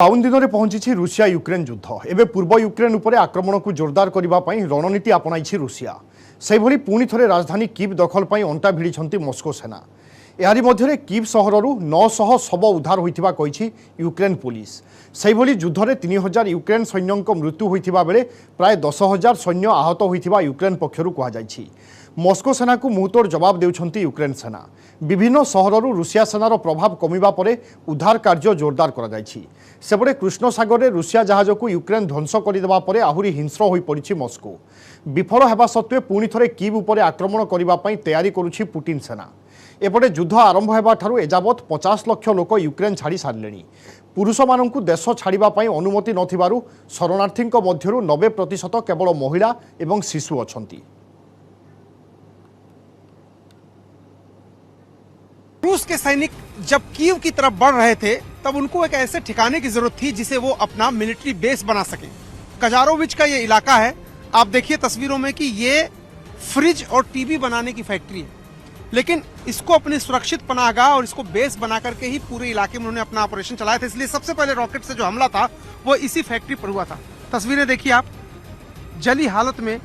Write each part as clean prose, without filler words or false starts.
Pound दिन में पहुंची रूसिया यूक्रेन युद्ध एवं पूर्व यूक्रेन उपर आक्रमण को जोरदार करने रणनीति आपणाई रूसिया से भली पुणी थे राजधानी कीव दखल पर अंटा भिड़ी मस्को सेना। यारी मध्य कीव सहरु 900 शव उद्धार होता यूक्रेन पुलिस। से भली युद्ध में 3000 यूक्रेन सैन्यों मृत्यु होता बेले प्राय 10,000 सैन्य आहत होता यूक्रेन पक्षर कहुई। मस्को सेना को मुहतोड़ जवाब देउछंती यूक्रेन सेना। विभिन्न सहरु रूसिया सेनार प्रभाव कमिबा परे उद्धार कार्य जोरदार करा जायछि। सेपटे कृष्ण सागर में रूसिया जहाज को यूक्रेन ध्वंस करदेवा परे आहुरी हिंस्र होई पड़िछि मस्को। विफल हेबा सत्वे पुणी थरे कीव उपरे आक्रमण करबा पई तैयारी करुछि पुतिन सेना। एपटे युद्ध आरंभ हेबा ठारु एजावत 50 लाख लोक यूक्रेन छाड़ी सारिलेଣି। पुरुष मानंकु देश छाड़िबा पई अनुमति नथिबारु शरणार्थींक मध्यरु 90% केवल महिला एवं शिशु अछंती। रूस के सैनिक जब कीव की तरफ बढ़ रहे थे तब उनको एक ऐसे ठिकाने की जरूरत थी जिसे वो अपना मिलिट्री बेस बना सके। कजारोविच का ये इलाका है, आप देखिए तस्वीरों में कि ये फ्रिज और टीवी बनाने की फैक्ट्री है, लेकिन इसको अपनी सुरक्षित पनाहगाह और इसको बेस बना करके ही पूरे इलाके में उन्होंने अपना ऑपरेशन चलाया था। इसलिए सबसे पहले रॉकेट से जो हमला था वो इसी फैक्ट्री पर हुआ था। तस्वीरें देखिए आप, जली हालत में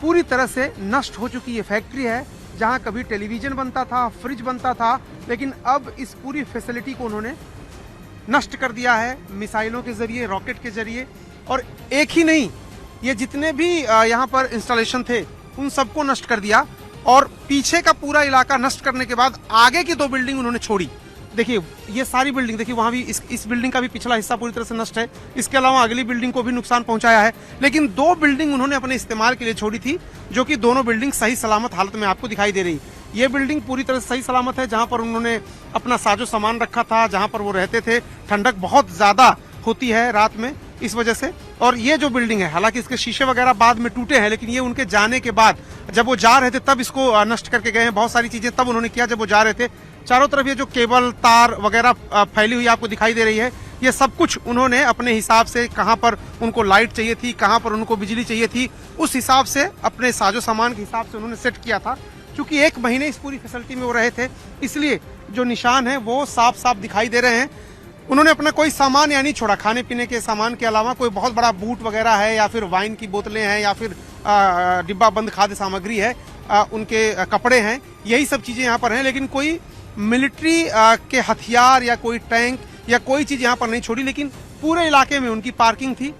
पूरी तरह से नष्ट हो चुकी ये फैक्ट्री है, जहां कभी टेलीविजन बनता था, फ्रिज बनता था, लेकिन अब इस पूरी फैसिलिटी को उन्होंने नष्ट कर दिया है मिसाइलों के जरिए, रॉकेट के जरिए। और एक ही नहीं, ये जितने भी यहाँ पर इंस्टॉलेशन थे उन सबको नष्ट कर दिया। और पीछे का पूरा इलाका नष्ट करने के बाद आगे की 2 बिल्डिंग उन्होंने छोड़ी। देखिए ये सारी बिल्डिंग देखिए, वहां भी इस बिल्डिंग का भी पिछला हिस्सा पूरी तरह से नष्ट है। इसके अलावा अगली बिल्डिंग को भी नुकसान पहुंचाया है, लेकिन 2 बिल्डिंग उन्होंने अपने इस्तेमाल के लिए छोड़ी थी, जो कि दोनों बिल्डिंग सही सलामत हालत में आपको दिखाई दे रही। ये बिल्डिंग पूरी तरह से सही सलामत है, जहां पर उन्होंने अपना साजो सामान रखा था, जहां पर वो रहते थे। ठंडक बहुत ज्यादा होती है रात में इस वजह से। और ये जो बिल्डिंग है, हालांकि इसके शीशे वगैरह बाद में टूटे हैं, लेकिन ये उनके जाने के बाद, जब वो जा रहे थे तब इसको नष्ट करके गए हैं। बहुत सारी चीजें तब उन्होंने किया जब वो जा रहे थे। चारों तरफ ये जो केबल तार वगैरह फैली हुई आपको दिखाई दे रही है, ये सब कुछ उन्होंने अपने हिसाब से, कहां पर उनको लाइट चाहिए थी, कहां पर उनको बिजली चाहिए थी, उस हिसाब से अपने साजो सामान के हिसाब से उन्होंने सेट किया था। क्योंकि 1 महीने इस पूरी फैसिलिटी में वो रहे थे, इसलिए जो निशान है वो साफ साफ दिखाई दे रहे हैं। उन्होंने अपना कोई सामान या नहीं छोड़ा, खाने पीने के सामान के अलावा। कोई बहुत बड़ा बूट वगैरह है, या फिर वाइन की बोतलें हैं, या फिर डिब्बा बंद खाद्य सामग्री है, उनके कपड़े हैं, यही सब चीजें यहाँ पर हैं। लेकिन कोई मिलिट्री के हथियार या कोई टैंक या कोई चीज यहाँ पर नहीं छोड़ी। लेकिन पूरे इलाके में उनकी पार्किंग थी,